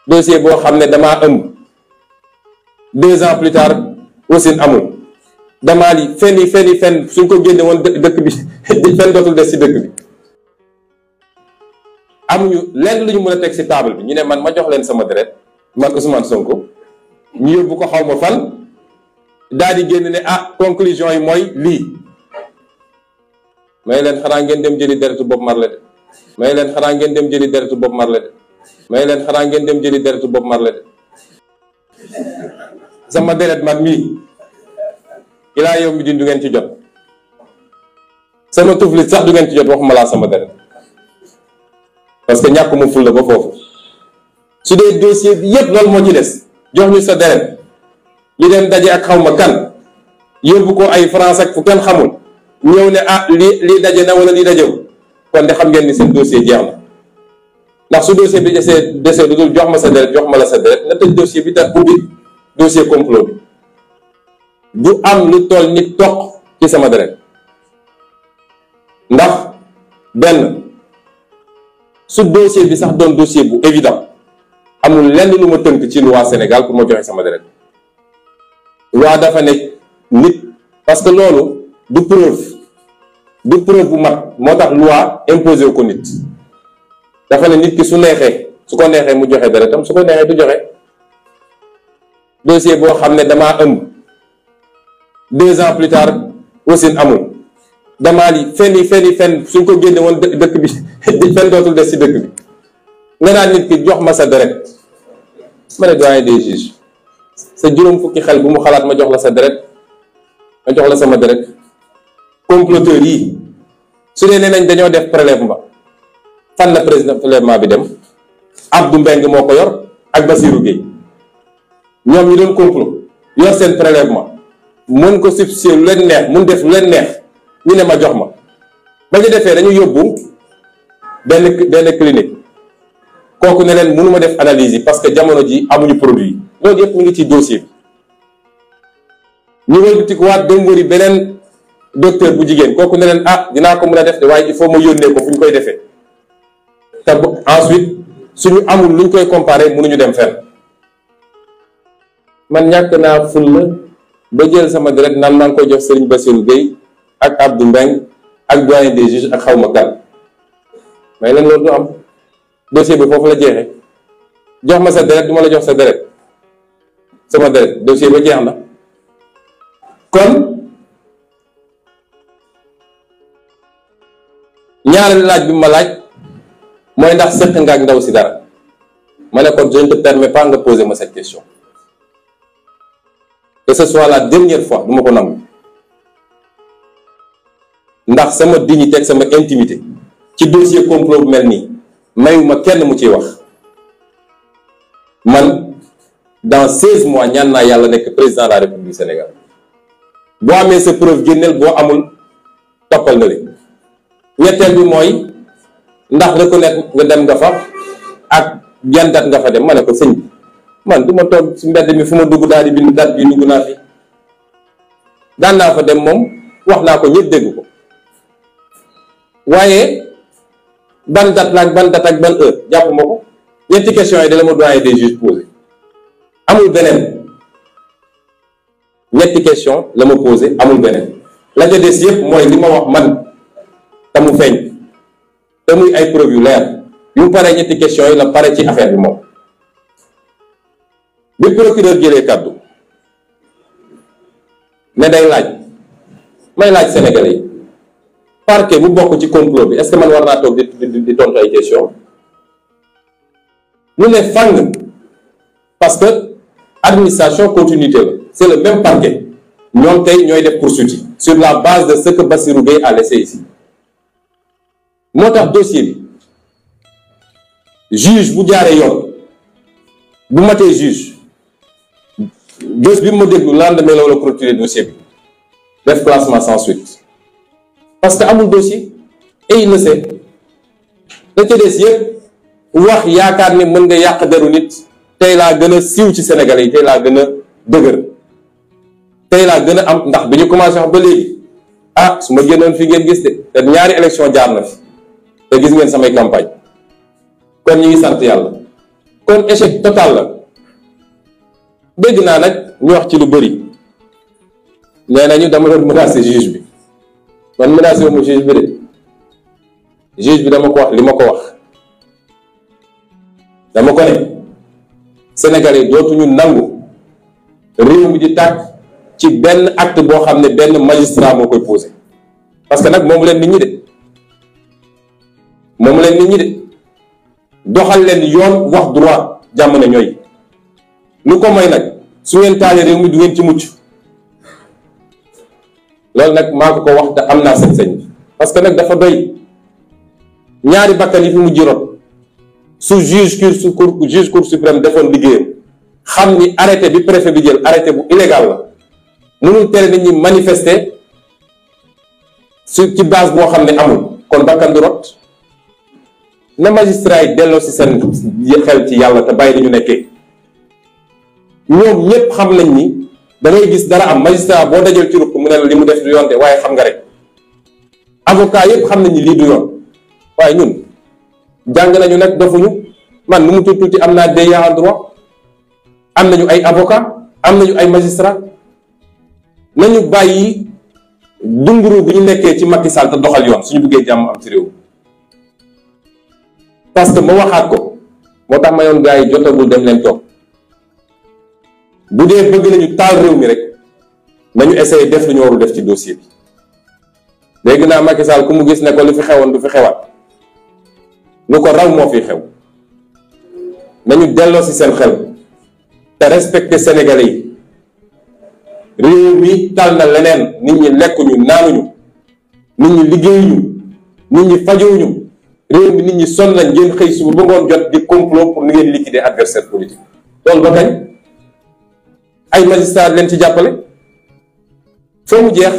dossier boo xam ne damaa ëmb 2 ans plus tard wasin amul damaa li fenn suñ ko génne woon dëkk bi fenn dootul des ci dëkk bi. amuñu lenn lu ñu mën a teg ci table bi ñu ne man ma jox leen sama deret man Ousmane Sonko ñu yóbbu ko xaw ma fan daal di génn ne conclusion yi mooy lii. may leen xanaa ngeen dem jëli deretu Bob Marley de may leen xanaa ngeen dem jëli deretu Bob Marley de may leen xanaa ngeen dem jëli deretu Bob Marley de sama deret man mii ilaa yow mi di du ngeen ci jot sama tuflit sax du ngeen ci jot waxuma laa sama deret parce que ñàkk mu ful la ba foofu su dee dossier bi yépp loolu moo ci des jox ñu sa deret ñu dem daje ak xaw ma kan yóbbu ko ay France ak fu kenn xamul ñëw ne lii daje na wala lii dajewul kon de xam ngeen ni seen dossier jeex na ndax su dossier bi desee lu dul jox ma sa deret jox ma la sa deret nga tëj dossier bi te ubbi dossier complot bi du am lu toll nit toq ci sama deret ndax benn su dossier bi sax doon dossier bu évident amul lenn lu ma tënk ci loi Sénégal pour ma joxe sama deret loi dafa ne nit parce que loolu du preuve bu mat moo tax loi imposé wu ko nit dafa ne nit ki su ko neexee mu joxe deretam su ko neexee du joxe dossier boo xam ne damaa ëmb 2 ans plus tard wasin amul damaa li fenn suñ ko génne woon dëkk bi fenn dootul des ci dëkk bi nga naan nit ki jox ma sa deret ma ne doyen des juges sa juróom fukki xel bu mu xalaat ma jox la sa deret ma jox la sama deret comploteurs yi su dee nee nañ dañoo def prélèvement fan la prélèvement bi dem Abdou Mbengue moo ko yor ak Bassirou Gueye ñoom ñu doon complot yor seen prélèvement mën ko substituer lu leen neex mun def lu leen neex ñu ne ma jox ma ba ñu defee dañu yóbbu benn clinique kooku ne leen mënuma def analyse yi parce que jamono ji amuñu produit yi loolu yëpp mu ngi ci dossier bi ñu wëlbatikuwaat dem wëri beneen docteur bu jigéen kooku ne leen dinaa ko mën a def de waaye il faut ma yónnee ko fu ñu koy defee te ensuite suñu amul luñ koy comparer mënuñu dem fenn man ñàkk naa fulla ba jël sama deret naan maa ngi koy jox Serigne Bassirou Gueye ak Abdou Mbengue ak doyen des juges ak xawma kan may leen loolu du am dossier bi foofu la jeexee jox ma sa deret du ma la jox sa deret sama deret dossier ba jeex na kon ñaareelu laaj bi ma laaj mooy ndax seq nga ak ndaw si dara ma ne ko je ne te permets pas nga poser ma cette question que ce soit la dernière fois du ma ko nangu ndax sama dignité ak sama intimité ci dossier complot bu mel nii mayuma kenn mu ciy wax man dans 16 mois ñaan naa yàlla nekk président de la République du Sénégal boo amee sa preuve génneel boo amul toppal na li ñetteel bi mooy ndax reconnaître nga dem nga fa ak yan date nga fa dem ma ne ko sëñ bi man du ma toog ci mbedd mi fu ma dugg daal di bind date bi dugg naa fi daan naa fa dem moom wax naa ko ñëpp dégg ko waaye ban date la ak ban date ak ban heure jàpp ma ko ñetti questions yi da la ma doyen des juges posé amul beneen ñetti question la ma posé amul beneen la ca des yëpp mooy li ma wax man te mu feeñ te muy ay preuve yu leer yu mu paree ñetti questions yi la pare ci affaire bi moom bi procureur jëlee kàddu ne day laaj may laaj Sénégalais yi parquet bu bokk ci complot bi est-ce que man war naa toog di tontu ay questions lu ne fàng parce que administration continuité la c'est le même parquet ñoom tey ñooy def poursuite yi sur la base de ce que Bassirou Gueye a laissé ici moo tax dossier bi juge bu jaaree yoon bu matee juge bés bi ma déglu lendemain la wala clôturer dossier bi def classement sans suite parce que amul dossier et il le sait da ca des yëpp wax yaakaar ni mën nga yàq deru nit tey laa gën a siiw ci Sénégalais yi tey laa gën a dëgër tey laa gën a am ndax bi ñu commencé wax ba léegi su ma génnoon fi ngeen gis de te ñaari élection jaar na fi te gis ngeen samay campagne kon ñi ngi sant yàlla kon échec total la. dégg naa nag ñu wax ci lu bëri nee nañu dama doon menacer juge bi man menacé wu ma juge bi de juge bi dama ko wax li ma ko wax dama ko ne Sénégalais dootuñu nangu réew mi di tàkk ci benn acte boo xam ne benn magistrat moo koy posé parce que nag moomu leen nit ñi de moomu leen nit ñi de doxal leen yoon wax droit jàmm ne ñooy lu ko may nag su ngeen taalee réew mi du ngeen ci mucc loolu nag maa ko wax te am naa sañ-sañ parce que nag dafa doy ñaari bakkan yi fi mujj rot su juge cour suprême defoon liggéeyam xam ni arrêté bi préfet bi jël arrêté bu illégal la mënul tere nit ñi manifester ci base boo xam ne amul kon bakkan du rot na magistrat yi delloo si seen xel ci yàlla te bàyyi dañu nekkee ñoom ñépp xam nañ ni da ngay gis dara am magistrat boo dajal ci ruq mu ne la li mu def du yoon de waaye xam nga rek avocat yépp xam nañ ni lii du yoon waaye ñun jàng nañu nag dofuñu man nu mu tuuti am naa DEA en droit am nañu ay avocat am nañu ay magistrat nañu bàyyi dunguru bi ñu nekkee ci Macky Sall te doxal yoon suñu bëggee jàmm am ci réew parce que ma waxaat ko moo tax ma yoon gars yi jotagul dem leen toog bu dee bëgg nañu taal réew mi rek nañu essayer def lu ñu warul def ci dossier bi léegi naa Macky Sall ku mu gis ne ko lu fi xewoon du fi xewaat lu ko raw moo fi xew nañu delloo ci seen xel te respecter Sénégalais yi réew mi tal na leneen nit ñi lekkuñu naanuñu nit ñi liggéeyuñu nit ñi fajuwuñu réew mi nit ñi sonn nañ ngeen xëy suba ba ngoon jot di complot pour ni ngeen liquider adversaire politique loolu ba kañ ay magistrat leen ci jàppale foo mu jeex